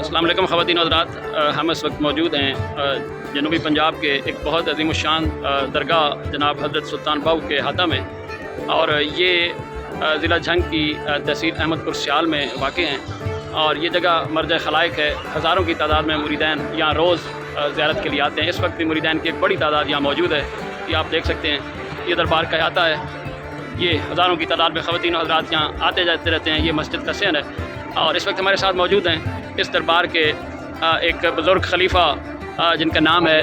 अस्सलाम वालेकुम ख़वातीन और हज़रात, हम इस वक्त मौजूद हैं जनूबी पंजाब के एक बहुत अजीम शान दरगाह जनाब हज़रत सुल्तान बाहू के हाथा में, और ये ज़िला झंग की तहसील अहमदपुर सियाल में वाक़ हैं। और ये जगह मरज खलाइक है। हज़ारों की तादाद में मुरीदैन यहाँ रोज़ ज़ियारत के लिए आते हैं। इस वक्त भी मुरीदैन की एक बड़ी तादाद यहाँ मौजूद है। ये आप देख सकते हैं, ये दरबार का अहाता है। ये हज़ारों की तादाद में ख़वातीन और हज़रात यहाँ आते जाते रहते हैं। ये मस्जिद का सेन है। और इस वक्त हमारे साथ मौजूद हैं इस दरबार के एक बुज़ुर्ग खलीफा जिनका नाम है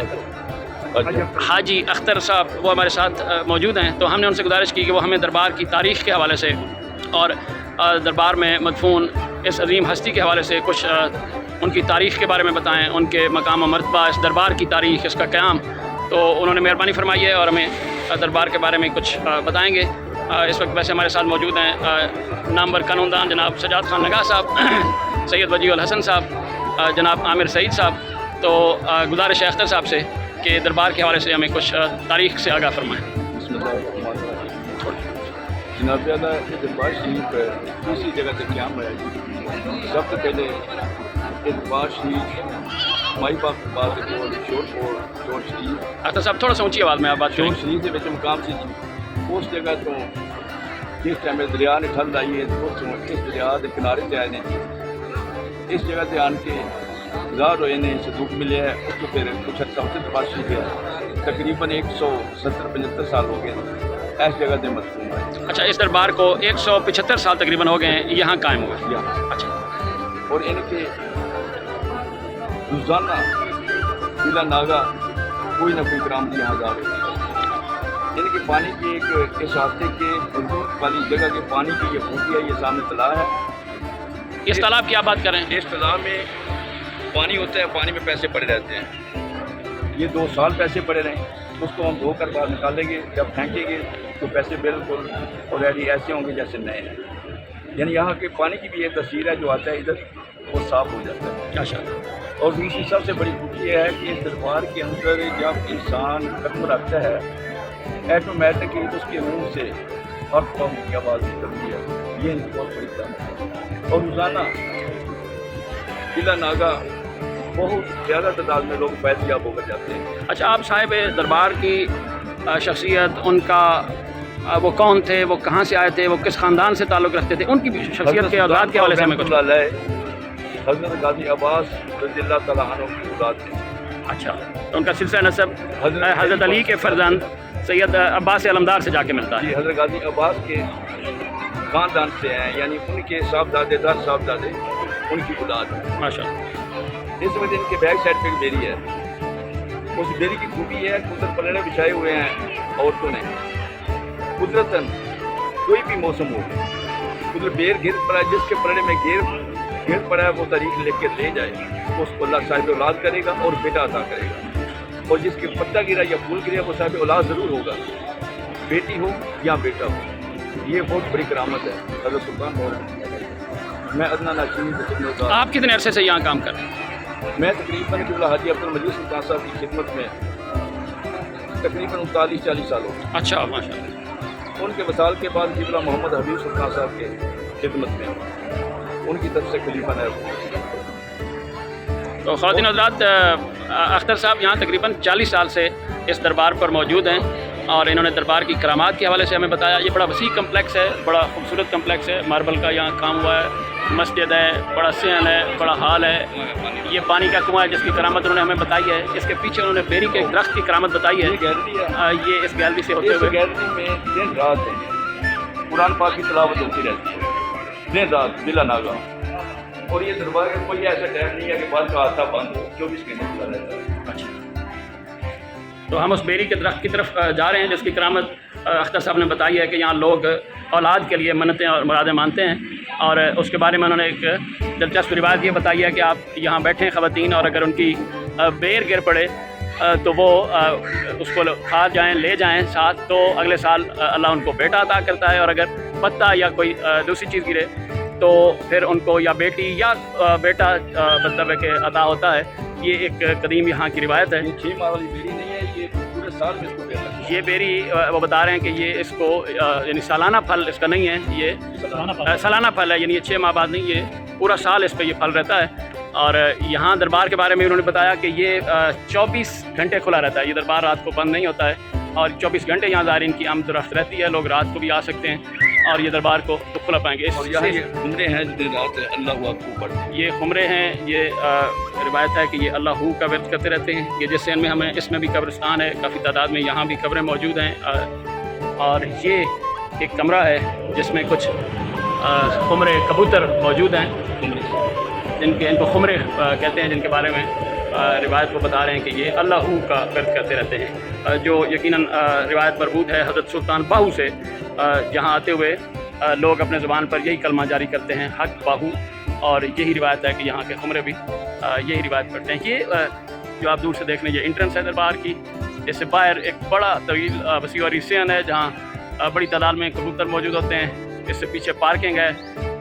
हाजी अख्तर साहब, वो हमारे साथ मौजूद हैं। तो हमने उनसे गुजारिश की कि वो हमें दरबार की तारीख़ के हवाले से और दरबार में मदफून इस अजीम हस्ती के हवाले से कुछ उनकी तारीख़ के बारे में बताएं, उनके मकाम और मर्तबा, इस दरबार की तारीख़, इसका क़याम। तो उन्होंने मेहरबानी फरमाई है और हमें दरबार के बारे में कुछ बताएँगे। इस वक्त वैसे हमारे साथ मौजूद हैं नामवर कानूनदान जनाब सजाद खान नगाह साहब, सैयद वजी उल हसन साहब, जनाब आमिर सईद साहब। तो गुज़ारिश है अख्तर साहब से कि दरबार के हवाले से हमें कुछ तारीख़ से आगाह फरमाएँ। जनाब दरबार शरीफ दूसरी जगह से क्या है। सबसे पहले दरबार शरीफ माई बाप बात शोर शरीफ। अख्तर साहब थोड़ा सा ऊँची आवाज़ में आप बात शोर करें। शरीफ के विच मुकाम से उस जगह तो जिस टाइम दरिया ने ठल आई है, उस इस दरिया के किनारे से आए हैं। इस जगह से आन के गुजार होए ने, सदूक मिले है। उस तो फिर कुछ अर्सा उसे दरबार शरीफ है। तकरीबन 170-75 साल हो गए इस जगह से मदफून है। अच्छा, इस दरबार को 175 साल तकरीबन हो गए हैं यहाँ कायम हुए। यहाँ अच्छा, और इनके रोज़ाना जिला नागा कोई ना कोई कराम यहाँ जा रहे हैं। इनके पानी की एक इस रास्ते के हदूद वाली जगह के पानी की ये खूबी है। ये सामने तालाब है। इस तालाब की आप बात करें। इस तालाब में पानी होता है, पानी में पैसे पड़े रहते हैं। ये 2 साल पैसे पड़े रहे, उसको हम धोकर बाहर निकालेंगे। जब फेंकेंगे तो पैसे बिल्कुल ऑलरेडी ऐसे होंगे जैसे नए हैं। यानी यहाँ के पानी की भी एक तस्वीर है जो आता है इधर, वो साफ़ हो जाता है। अच्छा, और दूसरी सबसे बड़ी खूबी ये है कि इस दरबार के अंदर जब इंसान कदम रखता है, ऑटोमेटिकली उसके मुंह से हर कौम की आवाज़ निकलती है। ये इनकी बहुत बड़ी बात है। और रोज़ाना जिला नागा बहुत ज़्यादा तादाद में लोग फैज़याब होकर जाते हैं। अच्छा, आप साहिब दरबार की शख्सियत, उनका वो कौन थे, वो कहाँ से आए थे, वो किस ख़ानदान से ताल्लुक़ रखते थे, उनकी शख्सियत के औलाद के हवाले से हमें कुछ। हज़रत गाज़ी अब्बास रज़ियल्लाहु तआला अन्हु की औलाद थे। अच्छा, तो उनका सिलसिला नसब हज़रत अली के फर्जंद सैयद अब्बास अलमदार से जाके मिलता है। जी, हज़रत गाज़ी अब्बास के ख़ानदान से हैं, यानी उनके साहबजादे 10 साहबजादे उनकी औलाद है। माशाअल्लाह। इस वजह इनके बैक साइड पे एक बेरी है। उस बेरी की खूबी है, कुदरत पलड़े बिछाए हुए हैं औरतों ने। कुदरतन कोई भी मौसम हो, कुदरत बेर गिर पड़ा है, जिसके पलड़े में गिर पड़ा है वो तारीख लिख के ले जाए, उसको अल्लाह साहिब औलाद करेगा और बेटा अता करेगा। और जिसके पत्ता गिरा या फूल गिरा वो साहिब औलाद ज़रूर होगा, बेटी हो या बेटा हो। ये बहुत बड़ी करामत है हज़रत सुल्तान और मैं अदना नाचीनी। आप कितने अरसे से यहाँ काम कर रहे हैं? मैं तकरीबन किबला हाजी अब्दुल मजीद सुल्तान साहब की खिदमत में तकरीबन 39-40 साल हो गए। अच्छा, माशाअल्लाह। उनके वसाल के बाद किबला मोहम्मद हबीब सुल्तान साहब के खिदमत में उनकी तरफ से खलीफा नायब। तो ख़वातीन हज़रात, अख्तर साहब यहाँ तकरीबन 40 साल से इस दरबार पर मौजूद हैं और इन्होंने दरबार की करामात के हवाले से हमें बताया। ये बड़ा वसी कम्प्लेक्स है, बड़ा खूबसूरत कम्प्लेक्स है। मार्बल का यहाँ काम हुआ है, मस्जिद है, बड़ा सेन है, बड़ा हाल है। ये पानी का कुआं है जिसकी करामत उन्होंने हमें बताई है। इसके पीछे उन्होंने बेरी के दरख्त की करामत बताई है। ये गैलरी है। ये इस गैलरी से होते इस हुए गैलरी में दिन रात है कुरान पाक की तिलावत होती रहती है, दिन रात बिला नागा। और ये दरबार का कोई ऐसा टाइम नहीं है कि बाद का हादसा बंद हो, 24 घंटे खुला रहता है। अच्छा, तो हम उस बेरी के दरख्त की तरफ जा रहे हैं जिसकी करामत अख्तर साहब ने बताई है कि यहाँ लोग औलाद के लिए मन्नतें और मुरादें मानते हैं। और उसके बारे में उन्होंने एक दिलचस्प रिवायत ये बताई है कि आप यहाँ बैठें ख़वातीन, और अगर उनकी बेर गिर पड़े तो वो उसको खा जाएं, ले जाएं साथ, तो अगले साल अल्लाह उनको बेटा अता करता है। और अगर पत्ता या कोई दूसरी चीज़ गिरे तो फिर उनको या बेटी या बेटा मतलब के अता होता है। ये एक कदीम यहाँ की रिवायत है। ये 6 माह वाली बेरी नहीं है, ये पूरे साल में इसको बेर लगता है। ये बेरी वो बता रहे हैं कि ये इसको यानी सालाना फल इसका नहीं है, ये सालाना फल है, यानी ये 6 माह बाद नहीं, ये पूरा साल इस पर ये फल रहता है। اور یہاں دربار کے بارے میں انہوں نے بتایا کہ یہ 24 گھنٹے کھلا رہتا ہے، یہ دربار رات کو بند نہیں ہوتا ہے اور 24 گھنٹے یہاں زائرین کی آمد و رفت رہتی ہے، لوگ رات کو بھی آ سکتے ہیں اور یہ دربار کو تو کھلا پائیں گے۔ اور یہاں یہ خمرے ہیں جو دن رات اللہ اکبر پڑھتے ہیں، یہ خمرے ہیں، یہ روایت ہے کہ یہ اللہ کا ورد کرتے رہتے ہیں۔ یہ جس سین میں ہمیں اس میں بھی قبرستان ہے، کافی تعداد میں یہاں بھی قبریں موجود ہیں، اور یہ ایک کمرہ ہے جس میں کچھ خمرے کبوتر موجود ہیں، ان کو خمرے کہتے ہیں، جن کے بارے میں روایت کو بتا رہے ہیں کہ یہ اللہ کا ورد کرتے رہتے ہیں، جو یقیناً روایت مربوط ہے حضرت سلطان باہو سے، جہاں آتے ہوئے لوگ اپنے زبان پر یہی کلمہ جاری کرتے ہیں، حق باہو، اور یہی روایت ہے کہ یہاں کے خمرے بھی یہی روایت پڑھتے ہیں۔ یہ جو آپ دور سے دیکھ رہے ہیں یہ انٹرنس ہے دربار کی، اس سے باہر ایک بڑا طویل وسیع اور سین ہے جہاں بڑی تعداد میں کبوتر موجود ہوتے ہیں، اس سے پیچھے پارکنگ ہے،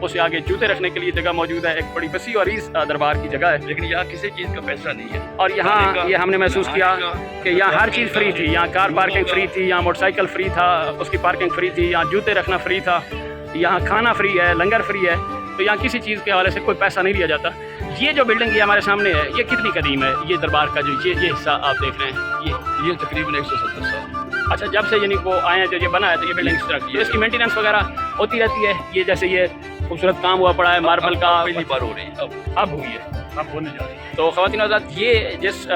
اس سے آگے جوتے رکھنے کے لیے جگہ موجود ہے، ایک بڑی وسیع اور دربار کی جگہ ہے۔ لیکن یہاں کسی چیز کا پیسہ نہیں ہے، اور یہاں یہ ہم نے محسوس کیا کہ یہاں ہر چیز فری تھی، یہاں کار پارکنگ فری تھی، یہاں موٹر سائیکل فری تھا، اس کی پارکنگ فری تھی، یہاں جوتے رکھنا فری تھا، یہاں کھانا فری ہے، لنگر فری ہے، تو یہاں کسی چیز کے حوالے سے کوئی پیسہ نہیں لیا جاتا۔ یہ جو بلڈنگ یہ ہمارے سامنے ہے یہ کتنی قدیم ہے؟ یہ دربار کا جو یہ حصہ آپ دیکھ رہے ہیں یہ تقریباً 170 سال۔ اچھا، جب سے یعنی وہ آئے ہیں جو یہ بنا ہے تو یہ بلڈنگ اس طرح کی ہے، اس کی مینٹیننس وغیرہ ہوتی رہتی ہے؟ یہ جیسے یہ خوبصورت کام ہوا پڑا ہے ماربل کا، پہلی بار ہو رہی ہے، اب ہوئی ہے، اب ہونے جا رہی ہے۔ تو خواتین و حضرات، یہ جس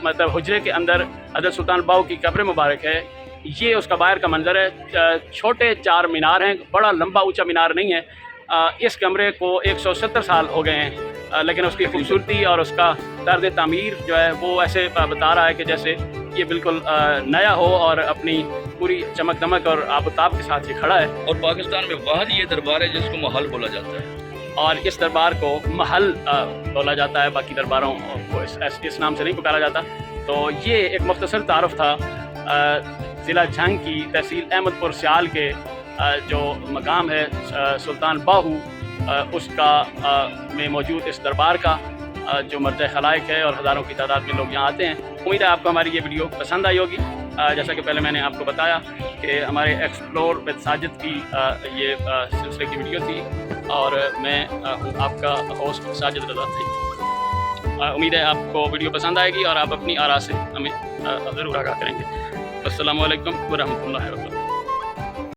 مطلب حجرے کے اندر حضرت سلطان باہو کی قبر مبارک ہے، یہ اس کا باہر کا منظر ہے۔ چھوٹے 4 مینار ہیں، بڑا لمبا اونچا مینار نہیں ہے۔ اس کمرے کو 170 سال ہو گئے ہیں، لیکن اس کی خوبصورتی اور اس کا طرز تعمیر جو ہے وہ ایسے بتا رہا ہے کہ جیسے یہ بالکل نیا ہو اور اپنی پوری چمک دمک اور آب و تاب کے ساتھ یہ کھڑا ہے۔ اور پاکستان میں واحد یہ دربار ہے جس کو محل بولا جاتا ہے، اور اس دربار کو محل بولا جاتا ہے، باقی درباروں کو اس نام سے نہیں پکارا جاتا۔ تو یہ ایک مختصر تعارف تھا ضلع جھنگ کی تحصیل احمد پور سیال کے جو مقام ہے سلطان باہو، اس کا میں موجود اس دربار کا جو مرجع خلائق ہے، اور ہزاروں کی تعداد میں لوگ یہاں آتے ہیں۔ امید ہے آپ کو ہماری یہ ویڈیو پسند آئی ہوگی۔ جیسا کہ پہلے میں نے آپ کو بتایا کہ ہمارے ایکسپلور وتھ ساجد کی یہ سلسلے کی ویڈیو تھی، اور میں ہوں آپ کا ہوسٹ ساجد رضا تھی۔ امید ہے آپ کو ویڈیو پسند آئے گی اور آپ اپنی آراء سے ہمیں ضرور آگاہ کریں گے۔ السلام علیکم ورحمۃ اللہ وبرکاتہ۔